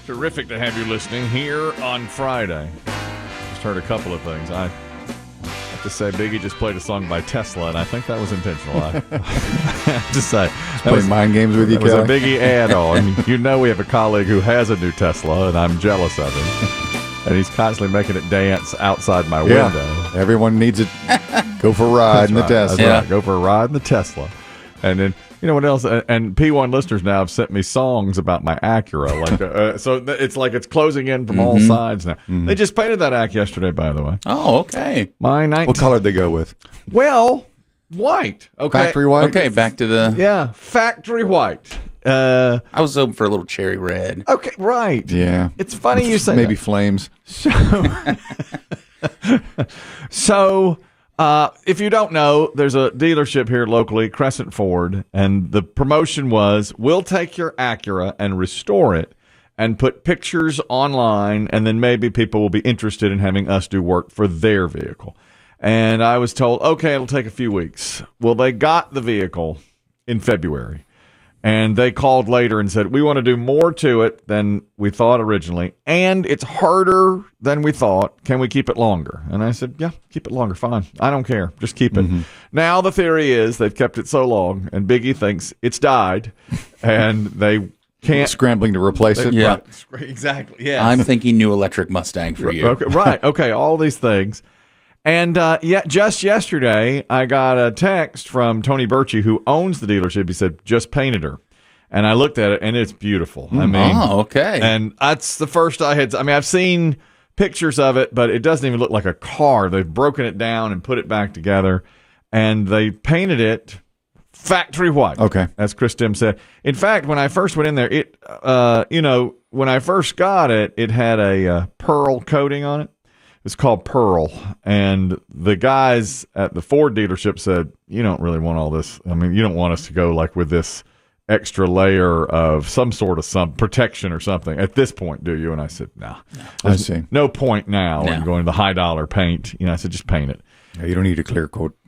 Terrific to have you listening here on Friday. Just heard a couple of things. I have to say, Biggie just played a song by Tesla, and I think that was intentional. I have to say. Playing mind games with you, Kelly. It was a Kelly. Biggie add-on. You know we have a colleague who has a new Tesla, and I'm jealous of him. And he's constantly making it dance outside my window. Everyone needs it. Go for a ride in the Tesla. That's right. Go for a ride in the Tesla. And then, you know what else? And P1 listeners now have sent me songs about my Acura. Like, so it's like it's closing in from all sides now. They just painted that Ac yesterday, by the way. Oh, okay. What color did they go with? Well, white. Okay. Factory white? Okay, back to the... Yeah, factory white. I was hoping for a little cherry red. Okay, right. Yeah. It's funny you say Maybe that. flames. So, if you don't know, there's a dealership here locally, Crescent Ford, and the promotion was, we'll take your Acura and restore it and put pictures online, and then maybe people will be interested in having us do work for their vehicle. And I was told, okay, it'll take a few weeks. Well, they got the vehicle in February. And they called later and said, we want to do more to it than we thought originally. And it's harder than we thought. Can we keep it longer? And I said, yeah, keep it longer. Fine. I don't care. Just keep it. Now the theory is they've kept it so long, and Biggie thinks it's died, and they can't. Scrambling to replace it. Yeah. Right. Exactly. Yeah. I'm thinking new electric Mustang for you. Okay, right. Okay. All these things. And just yesterday, I got a text from Tony Birchie, who owns the dealership. He said, just painted her. And I looked at it, and it's beautiful. I mean, oh, okay. And that's the first I've seen pictures of it, but it doesn't even look like a car. They've broken it down and put it back together, and they painted it factory white. Okay. As Chris Demm said. In fact, when I first went in there, when I first got it, it had a pearl coating on it. It's called Pearl, and the guys at the Ford dealership said, you don't really want all this. I mean, you don't want us to go like with this extra layer of some sort of some protection or something at this point, do you? And I said, no. I see. No point now No. in going to the high dollar paint. I said, just paint it. Yeah, you don't need a clear coat.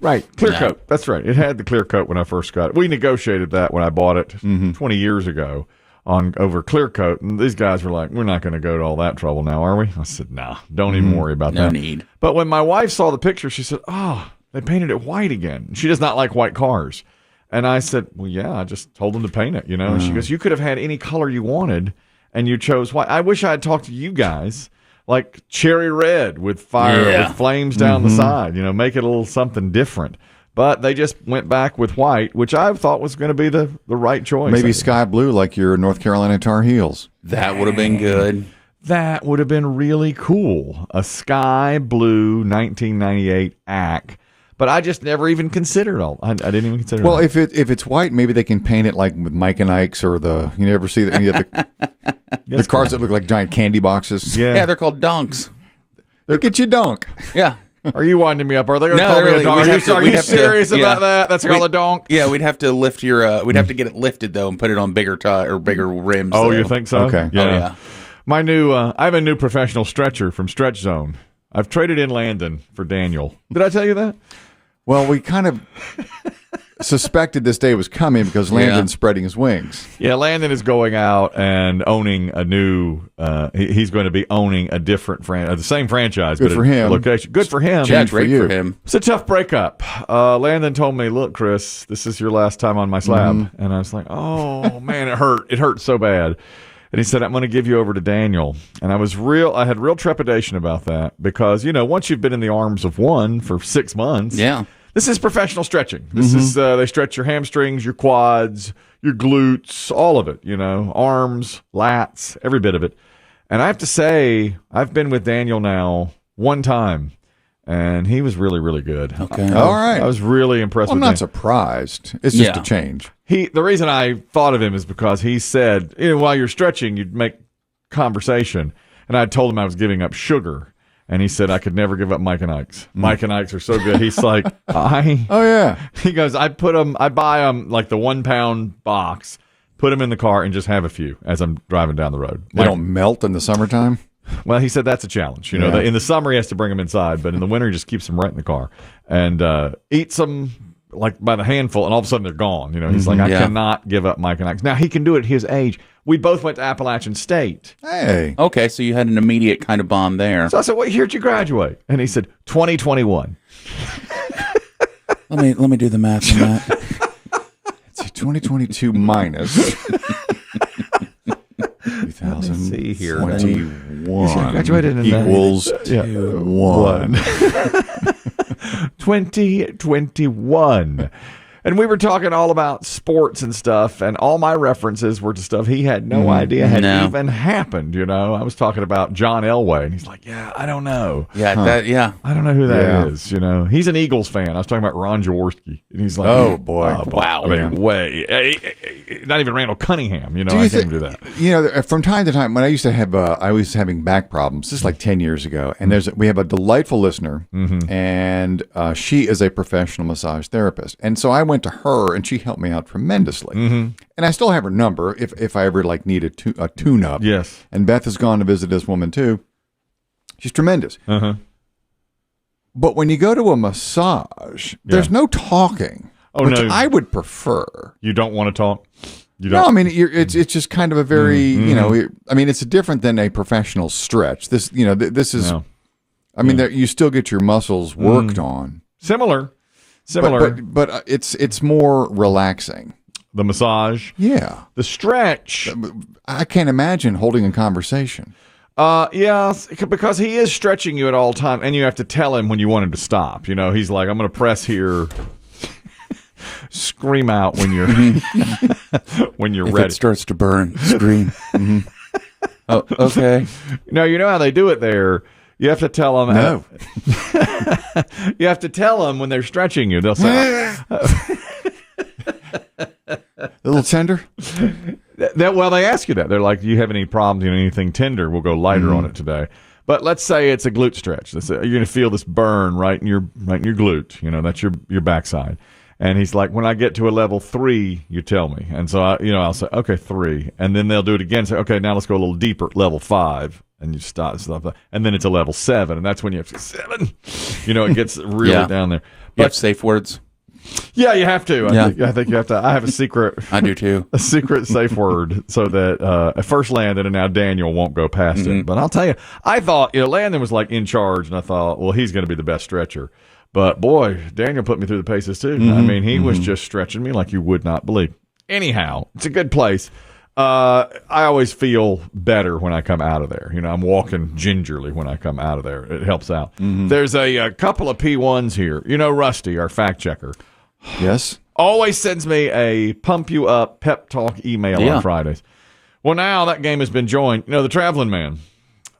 Right. Clear coat. That's right. It had the clear coat when I first got it. We negotiated that when I bought it 20 years ago over clear coat. And these guys were like, we're not going to go to all that trouble now, are we? I said, no, don't even worry about No that. need. But when my wife saw the picture, she said, oh, they painted it white again. She does not like white cars. And I said, well, yeah, I just told them to paint it, And she goes, you could have had any color you wanted, and you chose white. I wish I had talked to you guys, like cherry red with fire, with flames down the side, make it a little something different. But they just went back with white, which I thought was going to be the right choice. Maybe sky blue like your North Carolina Tar Heels. That would have been good. That would have been really cool. A sky blue 1998 AC. But I just never even considered all. I didn't even consider. Well, it. if it's white, maybe they can paint it like with Mike and Ike's or you never see any of the cars that look like giant candy boxes. Yeah, they're called donks. Look at you, donk. Yeah. Are you winding me up? Are they going to No, call me really, a donk? we'd have to- Are we'd you have to- serious yeah. about that? That's called a donk? Yeah, we'd have to lift your. We'd have to get it lifted though and put it on bigger or bigger rims. Oh, though. you think so? Okay. Yeah. Oh, yeah. My new. I have a new professional stretcher from Stretch Zone. I've traded in Landon for Daniel. Did I tell you that? Well, we kind of suspected this day was coming because Landon's spreading his wings. Yeah, Landon is going out and owning a new. He's going to be owning a different the same franchise, Good but for a him. location. Good for him. Yeah, Change for great you. for him. It's a tough breakup. Landon told me, "Look, Chris, this is your last time on my slab," and I was like, "Oh man, it hurt. It hurt so bad." And he said, "I'm going to give you over to Daniel." And I had real trepidation about that because once you've been in the arms of one for 6 months, Yeah. this is professional stretching. This is they stretch your hamstrings, your quads, your glutes, all of it. Arms, lats, every bit of it. And I have to say, I've been with Daniel now one time. And he was really, really good. Okay. All right. I was really impressed Well, I'm with him. not surprised. It's just Yeah. a change. The reason I thought of him is because he said, while you're stretching, you'd make conversation. And I told him I was giving up sugar. And he said, I could never give up Mike and Ike's. Mike and Ike's are so good. He's like, Oh, yeah. he goes, I buy them like the 1 pound box, put them in the car and just have a few as I'm driving down the road. They don't melt in the summertime. Well, he said that's a challenge. In the summer he has to bring them inside, but in the winter he just keeps them right in the car and eats them like by the handful, and all of a sudden they're gone. He's like, I cannot give up Mike and Ike's. Now, he can do it at his age. We both went to Appalachian State. Hey. Okay, so you had an immediate kind of bond there. So I said, what year did you graduate? And he said, 2021. Let me do the math on that. Let's see, 2022 minus 2021 graduated in equals 1. 2021. And we were talking all about sports and stuff, and all my references were to stuff he had no idea had even happened. I was talking about John Elway, and he's like, "Yeah, I don't know. Yeah, I don't know who that is. He's an Eagles fan. I was talking about Ron Jaworski, and he's like, "Oh boy, wow, not even Randall Cunningham. I can't do that. From time to time, when I was having back problems, this is like 10 years ago, and we have a delightful listener, and she is a professional massage therapist, and so I went to her, and she helped me out tremendously. And I still have her number if I ever need a tune-up. Yes. And Beth has gone to visit this woman too. She's tremendous. But when you go to a massage, there's no talking. Which I would prefer. You don't want to talk? No, I mean it's just kind of a very it's different than a professional stretch. This this is. I mean, you still get your muscles worked on. Similar. But it's more relaxing. The massage. Yeah. The stretch. I can't imagine holding a conversation. Yeah, because he is stretching you at all time, and you have to tell him when you want him to stop. He's like, I'm going to press here. Scream out when you're when you're ready. If it starts to burn, scream. Oh, okay. No, you know how they do it there. You have to tell them. No. You have to tell them when they're stretching you. They'll say, a little tender? Well, they ask you that. They're like, do you have any problems? Anything tender? We'll go lighter on it today. But let's say it's a glute stretch. You're going to feel this burn right in your glute. That's your backside. And he's like, when I get to a level 3, you tell me. And so I'll say, okay, 3. And then they'll do it again. Say, okay, now let's go a little deeper, level 5. And you stop stuff, and then it's a level 7, and that's when you have to 7. It gets really down there. But, you have safe words. Yeah, you have to. I think you have to. I have a secret. I do too. A secret safe word so that at first Landon and now Daniel won't go past it. But I'll tell you, I thought Landon was like in charge, and I thought, well, he's going to be the best stretcher. But boy, Daniel put me through the paces too. I mean, he was just stretching me like you would not believe. Anyhow, it's a good place. I always feel better when I come out of there. I'm walking gingerly when I come out of there. It helps out. There's a couple of P1s here. Rusty, our fact checker. Yes. Always sends me a pump you up pep talk email on Fridays. Well, now that game has been joined. The Traveling Man,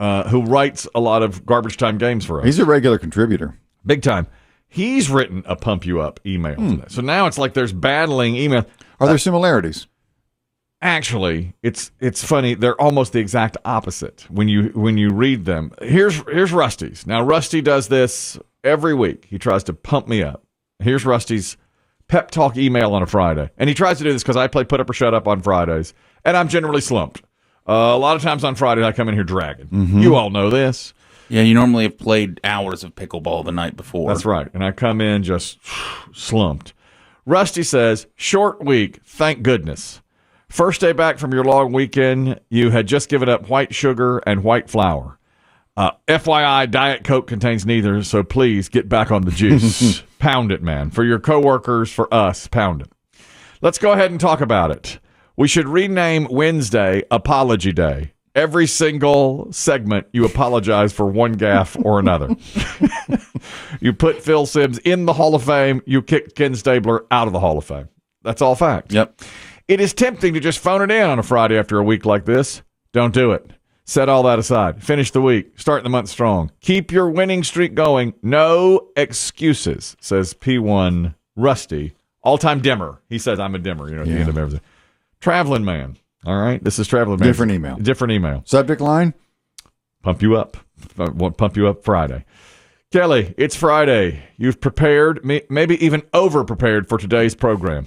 who writes a lot of garbage time games for us. He's a regular contributor. Big time. He's written a pump you up email today. So now it's like there's battling email. Are there similarities? Actually, it's funny. They're almost the exact opposite when you read them. Here's Rusty's. Now, Rusty does this every week. He tries to pump me up. Here's Rusty's pep talk email on a Friday. And he tries to do this because I play Put Up or Shut Up on Fridays, and I'm generally slumped. A lot of times on Fridays, I come in here dragging. You all know this. Yeah, you normally have played hours of pickleball the night before. That's right. And I come in just slumped. Rusty says, short week, thank goodness. First day back from your long weekend, you had just given up white sugar and white flour. FYI, Diet Coke contains neither, so please get back on the juice. Pound it, man. For your coworkers, for us, pound it. Let's go ahead and talk about it. We should rename Wednesday Apology Day. Every single segment, you apologize for one gaffe or another. You put Phil Simms in the Hall of Fame. You kicked Ken Stabler out of the Hall of Fame. That's all fact. Yep. It is tempting to just phone it in on a Friday after a week like this. Don't do it. Set all that aside. Finish the week. Start the month strong. Keep your winning streak going. No excuses, says P1 Rusty. All-time dimmer. He says, I'm a dimmer, at the end of everything. Traveling Man. All right? This is Traveling Man. Different email. Subject line? Pump you up. Pump you up Friday. Kelly, it's Friday. You've prepared, maybe even over-prepared for today's program.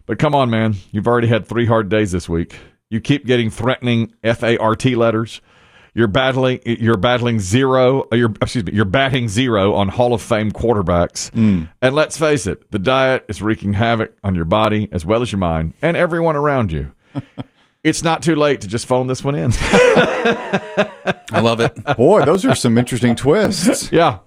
But come on, man. You've already had 3 hard days this week. You keep getting threatening FART letters. You're batting zero on Hall of Fame quarterbacks. And let's face it, the diet is wreaking havoc on your body as well as your mind and everyone around you. It's not too late to just phone this one in. I love it. Boy, those are some interesting twists. Yeah.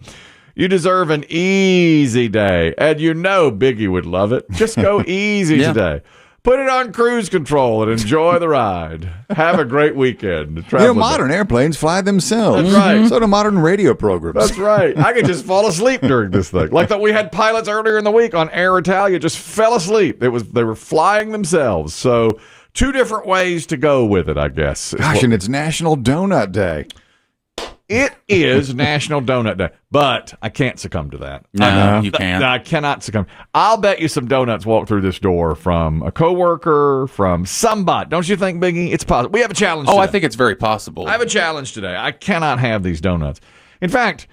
You deserve an easy day. And you know Biggie would love it. Just go easy today. Put it on cruise control and enjoy the ride. Have a great weekend. Modern airplanes fly themselves. That's right. So do modern radio programs. That's right. I could just fall asleep during this thing. Like that we had pilots earlier in the week on Air Italia just fell asleep. They were flying themselves. So 2 different ways to go with it, I guess. Gosh, and it's National Donut Day. It is National Donut Day, but I can't succumb to that. No, you can't. I cannot succumb. I'll bet you some donuts walk through this door from a coworker, from somebody. Don't you think, Biggie? It's possible. We have a challenge today. I think it's very possible. I have a challenge today. I cannot have these donuts. In fact,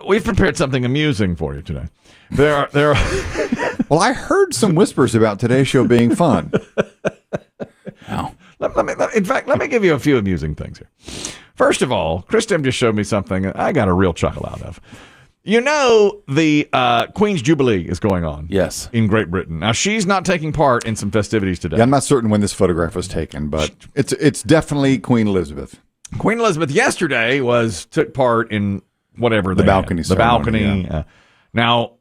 we've prepared something amusing for you today. There are. Well, I heard some whispers about today's show being fun. Wow. Let me give you a few amusing things here. First of all, Chris Demm just showed me something I got a real chuckle out of. You know, the Queen's Jubilee is going on. Yes. In Great Britain. Now, she's not taking part in some festivities today. Yeah, I'm not certain when this photograph was taken, but it's definitely Queen Elizabeth. Queen Elizabeth yesterday took part in whatever the balcony had. The balcony. Yeah. Now,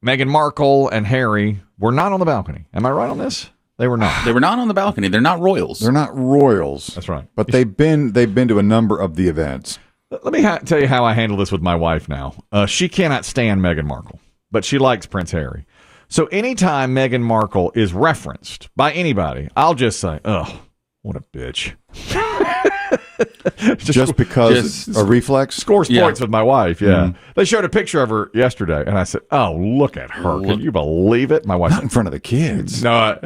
Meghan Markle and Harry were not on the balcony. Am I right on this? They were not. They were not on the balcony. They're not royals. They're not royals. That's right. But they've been to a number of the events. Let me tell you how I handle this with my wife now. She cannot stand Meghan Markle, but she likes Prince Harry. So anytime Meghan Markle is referenced by anybody, I'll just say, "Oh, what a bitch." just because a reflex scores points with my wife. Yeah, they showed a picture of her yesterday, and I said, "Oh, look at her! Can you believe it?" My wife not in front of the kids. No,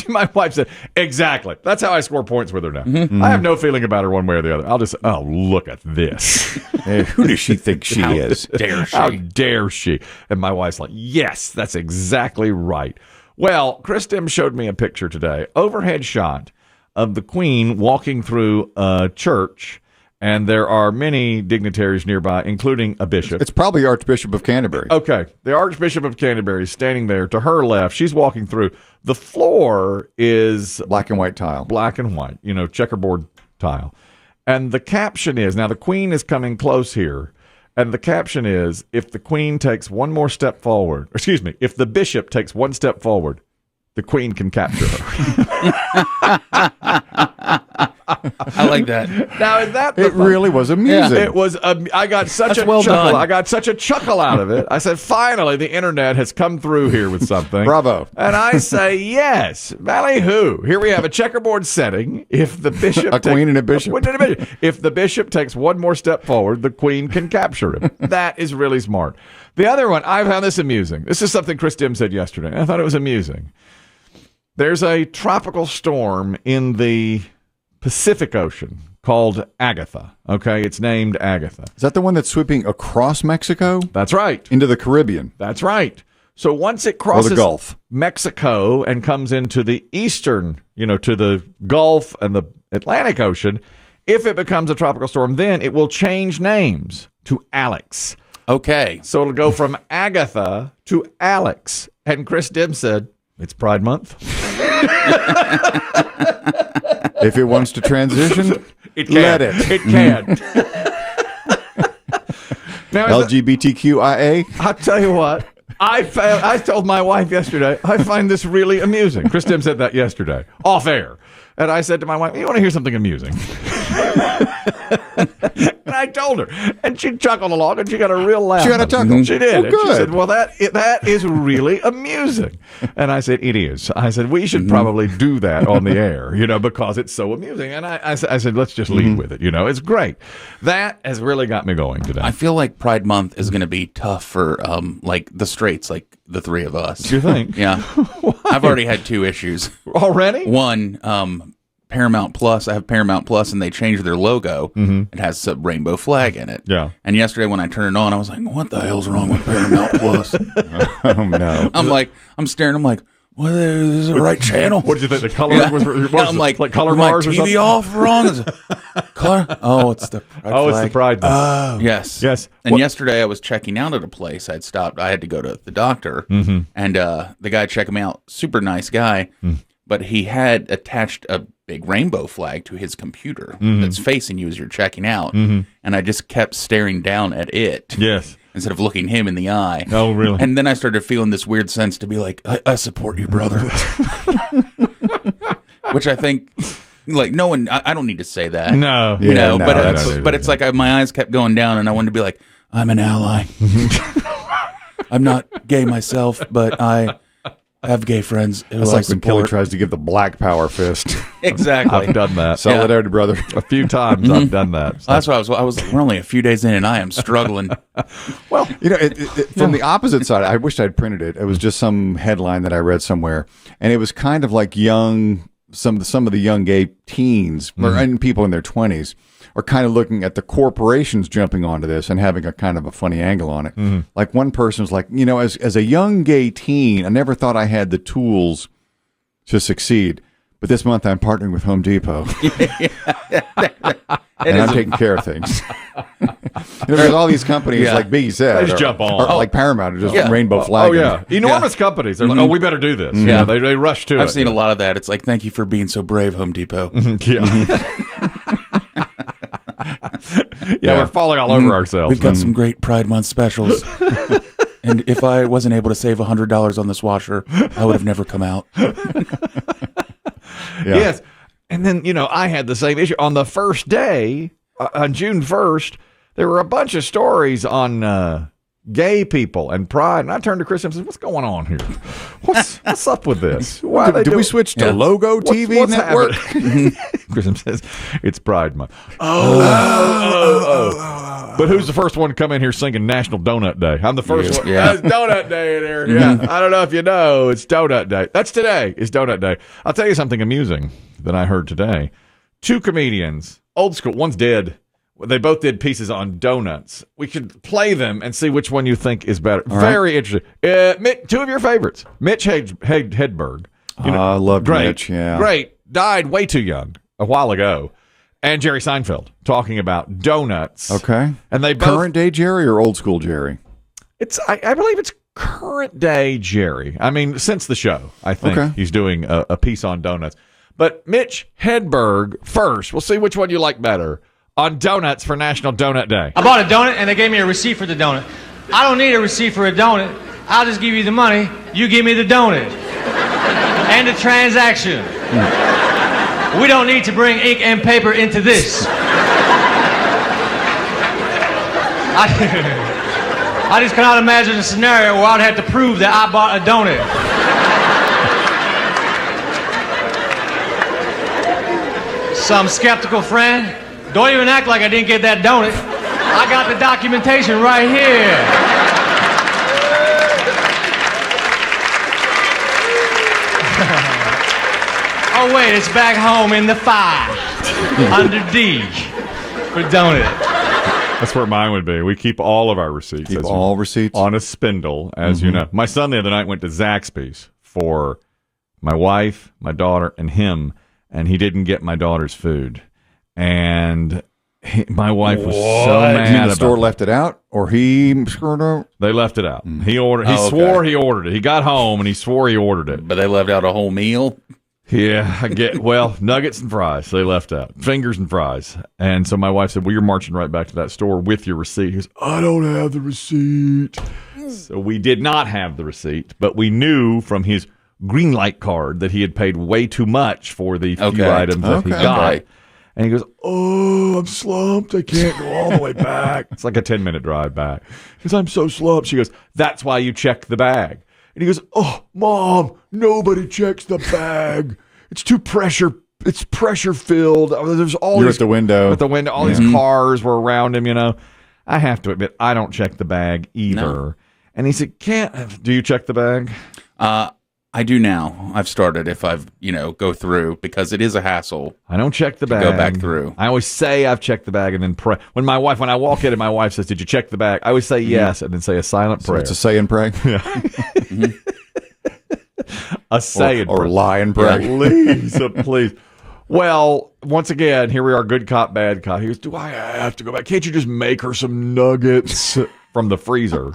my wife said exactly. That's how I score points with her now. I have no feeling about her one way or the other. I'll just, oh, look at this. Hey, who does she think she is? How dare she? And my wife's like, yes, that's exactly right. Well, Chris Demm showed me a picture today, overhead shot of the Queen walking through a church, and there are many dignitaries nearby, including a bishop. It's probably Archbishop of Canterbury. Okay. The Archbishop of Canterbury is standing there. To her left, she's walking through. The floor is black and white tile. Black and white, checkerboard tile. And the caption is, now the Queen is coming close here, and the caption is, if the Queen takes one more step forward, if the bishop takes one step forward, the Queen can capture her. I like that. Now, is that it really was amusing. Yeah. It was. I got such a chuckle. Done. I got such a chuckle out of it. I said, finally, the internet has come through here with something. Bravo. And I say, yes, ballyhoo. Here we have a checkerboard setting. If the bishop, queen and a bishop. If the bishop takes one more step forward, the Queen can capture him. That is really smart. The other one, I found this amusing. This is something Chris Demm said yesterday. I thought it was amusing. There's a tropical storm in the Pacific Ocean called Agatha. Okay, it's named Agatha. Is that the one that's sweeping across Mexico? That's right. Into the Caribbean. That's right. So once it crosses the Gulf. Mexico and comes into the eastern, to the Gulf and the Atlantic Ocean, if it becomes a tropical storm, then it will change names to Alex. Okay. So it'll go from Agatha to Alex. And Chris Demm said, it's Pride Month. If it wants to transition, let it. It can. Now, LGBTQIA. I'll tell you what. I told my wife yesterday, I find this really amusing. Chris Demm said that yesterday, off air. And I said to my wife, you want to hear something amusing? And I told her. And she chuckled along, and she got a real laugh. She got a chuckle. She did. Well, and good. she said, well, that is really amusing. And I said, it is. I said, we should probably do that on the air, because it's so amusing. And I said, let's just lead with it. It's great. That has really got me going today. I feel like Pride Month is going to be tough for the straights, like the three of us. Do you think? Yeah. I've already had 2 issues. Already? One, Paramount Plus. I have Paramount Plus, and they changed their logo. It has a rainbow flag in it. Yeah. And yesterday when I turned it on, I was like, what the hell's wrong with Paramount Plus? Oh, no. I'm staring. I'm like, Well, this is the right channel. What did you think? The color was I'm like color my bars or TV something? off wrong. Color? Oh, it's the pride Oh, flag. it's the pride. Yes. Yes. And yesterday I was checking out at a place. I'd stopped. I had to go to the doctor, and the guy checking me out, super nice guy, but he had attached a big rainbow flag to his computer that's facing you as you're checking out, and I just kept staring down at it. Yes. Instead of looking him in the eye. Oh, really? And then I started feeling this weird sense to be like, I support you, brother. Which I think, like, no one, I don't need to say that. No. You know, no, but it's like my eyes kept going down and I wanted to be like, I'm an ally. I'm not gay myself, but I have gay friends who It's I like when Kelly support. tries to give the black power fist. Exactly. I've done that. Solidarity, brother. A few times I've done that. So. That's why we're only a few days in and I am struggling. Well, you know, from the opposite side, I wished I'd printed it. It was just some headline that I read somewhere, and it was kind of like some of the young gay teens and people in their 20s are kind of looking at the corporations jumping onto this and having a kind of a funny angle on it. Like one person was like, you know, as a young gay teen, I never thought I had the tools to succeed. But this month I'm partnering with Home Depot. And I'm taking care of things. You know, there's all these companies, like Biggie said, They just jump on. or like Paramount, are just rainbow Oh, flagging. yeah. Enormous companies. They're like, oh, we better do this. Yeah. They rush to it. I've seen a lot of that. It's like, thank you for being so brave, Home Depot. Yeah, we're falling all over ourselves. We've got some great Pride Month specials. And if I wasn't able to save $100 on this washer, I would have never come out. Yes. And then, you know, I had the same issue. On the first day, on June 1st, there were a bunch of stories on gay people and pride. And I turned to Chris and said, what's going on here? What's up with this? Why Did we switch to Logo TV what's network? Chris says, it's Pride Month. Oh. But who's the first one to come in here singing National Donut Day? I'm the first one. Yeah. It's Donut Day in here. Yeah. I don't know if you know, it's Donut Day. That's today. It's Donut Day. I'll tell you something amusing that I heard today. Two comedians, old school, one's dead. They both did pieces on donuts. We could play them and see which one you think is better. Very interesting. Two of your favorites. Mitch Hedberg. You know, I loved great, Mitch, yeah. Great. Died way too young a while ago. And Jerry Seinfeld talking about donuts. Okay. And they both... Current day Jerry or old school Jerry? I believe it's current day Jerry. I mean, since the show, I think he's doing a piece on donuts. But Mitch Hedberg first. We'll see which one you like better. On donuts for National Donut Day. I bought a donut and they gave me a receipt for the donut. I don't need a receipt for a donut. I'll just give you the money. You give me the donut. And the transaction. We don't need to bring ink and paper into this. I just cannot imagine a scenario where I'd have to prove that I bought a donut. Some skeptical friend. Don't even act like I didn't get that donut. I got the documentation right here. Oh, wait, it's back home in the file. Under D for donut. That's where mine would be. We keep all of our receipts. Keep all receipts? On a spindle, as you know. My son the other night went to Zaxby's for my wife, my daughter, and him, and he didn't get my daughter's food. And my wife was so mad. You mean the about store it. left it out, or he screwed up? They left it out. He ordered. He swore he ordered it. He got home and he swore he ordered it. But they left out a whole meal. Yeah, I get. Well, nuggets and fries they left out, fingers and fries. And so my wife said, "Well, you're marching right back to that store with your receipt." He goes, "I don't have the receipt." So we did not have the receipt, but we knew from his green light card that he had paid way too much for the few items that he got. Okay. And he goes, "Oh, I'm slumped. I can't go all the way back." It's like a 10-minute drive back. He goes, "I'm so slumped." She goes, "That's why you check the bag." And he goes, "Oh, Mom, nobody checks the bag. It's too pressure. It's pressure filled. There's all You're these at the window. At the window, all these cars were around him. You know, I have to admit, I don't check the bag either." No. And he said, "Can't? Do you check the bag?" I do now. I've started if I've, go through because it is a hassle. I don't check the bag. Go back through. I always say I've checked the bag and then pray. When I walk in and my wife says, "Did you check the bag?" I always say yes and then say a silent prayer. It's a say and pray. A saying. Or lie and brag. Please, please. Well, once again, here we are, good cop, bad cop. He goes, do I have to go back? Can't you just make her some nuggets from the freezer?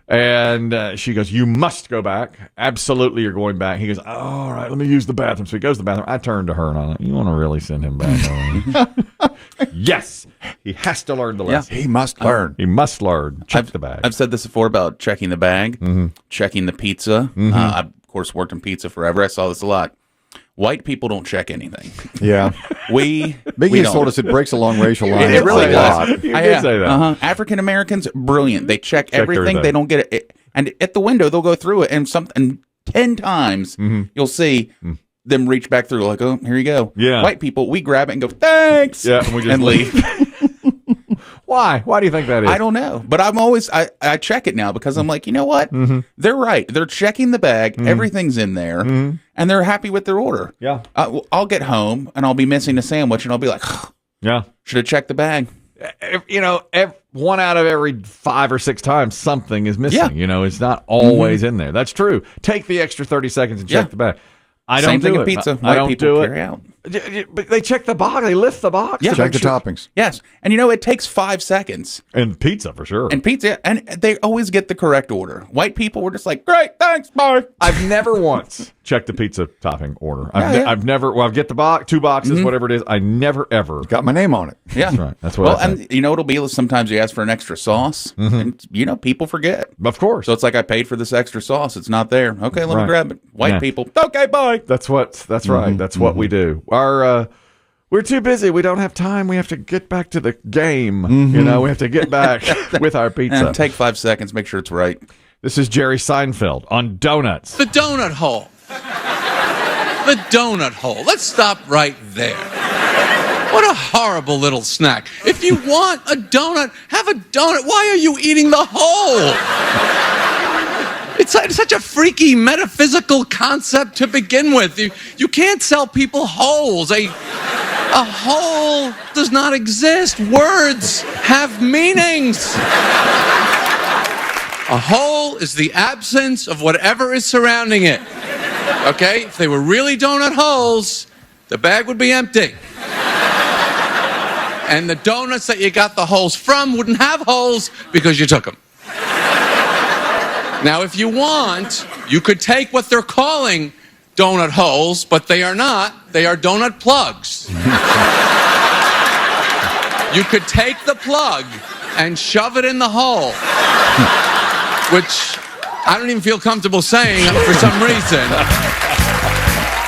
And she goes, you must go back. Absolutely, you're going back. He goes, all right, let me use the bathroom. So he goes to the bathroom. I turned to her and I'm like, you want to really send him back? Yes, he has to learn the lesson. He must learn. He must learn. Check the bag. I've said this before about checking the bag, checking the pizza. I've, of course, worked in pizza forever. I saw this a lot. White people don't check anything. Yeah. Biggie has told us it breaks along racial lines. It really does. You did say that. African Americans, brilliant. They check everything. They don't get it. And at the window, they'll go through it, and 10 times you'll see them reach back through like, oh, here you go. Yeah. White people, we grab it and go, thanks. Yeah, and we just leave. Why? Why do you think that is? I don't know. But I check it now because I'm like, you know what? They're right. They're checking the bag. Everything's in there. And they're happy with their order. Yeah. I'll get home and I'll be missing a sandwich and I'll be like, yeah, should have checked the bag. You know, 1 out of every 5 or 6 times something is missing. Yeah. You know, it's not always in there. That's true. Take the extra 30 seconds and check the bag. I don't Same do thing it. with pizza. I don't people do it. carry out. But they check the box. They lift the box. Yeah. Check the toppings. Yes. And you know, it takes 5 seconds. And pizza for sure. And pizza, and they always get the correct order. White people were just like, great, thanks, bye. I've never once checked the pizza topping order. I've never, well, get the box, 2 boxes, whatever it is. I never, ever. Got my name on it. Yeah. That's right. That's what I and you know, it'll be sometimes you ask for an extra sauce, and, you know, people forget. Of course. So it's like, I paid for this extra sauce. It's not there. Okay, let me Right. grab it. White people, okay, bye. That's right. That's what we do. We're too busy. We don't have time. We have to get back to the game. You know, we have to get back with our pizza. And take 5 seconds, make sure it's right. This is Jerry Seinfeld on donuts. The donut hole. The donut hole. Let's stop right there. What a horrible little snack. If you want a donut, have a donut. Why are you eating the hole? It's such a freaky metaphysical concept to begin with. You can't sell people holes. A hole does not exist. Words have meanings. A hole is the absence of whatever is surrounding it. Okay? If they were really donut holes, the bag would be empty. And the donuts that you got the holes from wouldn't have holes because you took them. Now, if you want, you could take what they're calling donut holes, but they are not. They are donut plugs. You could take the plug and shove it in the hole, which I don't even feel comfortable saying for some reason.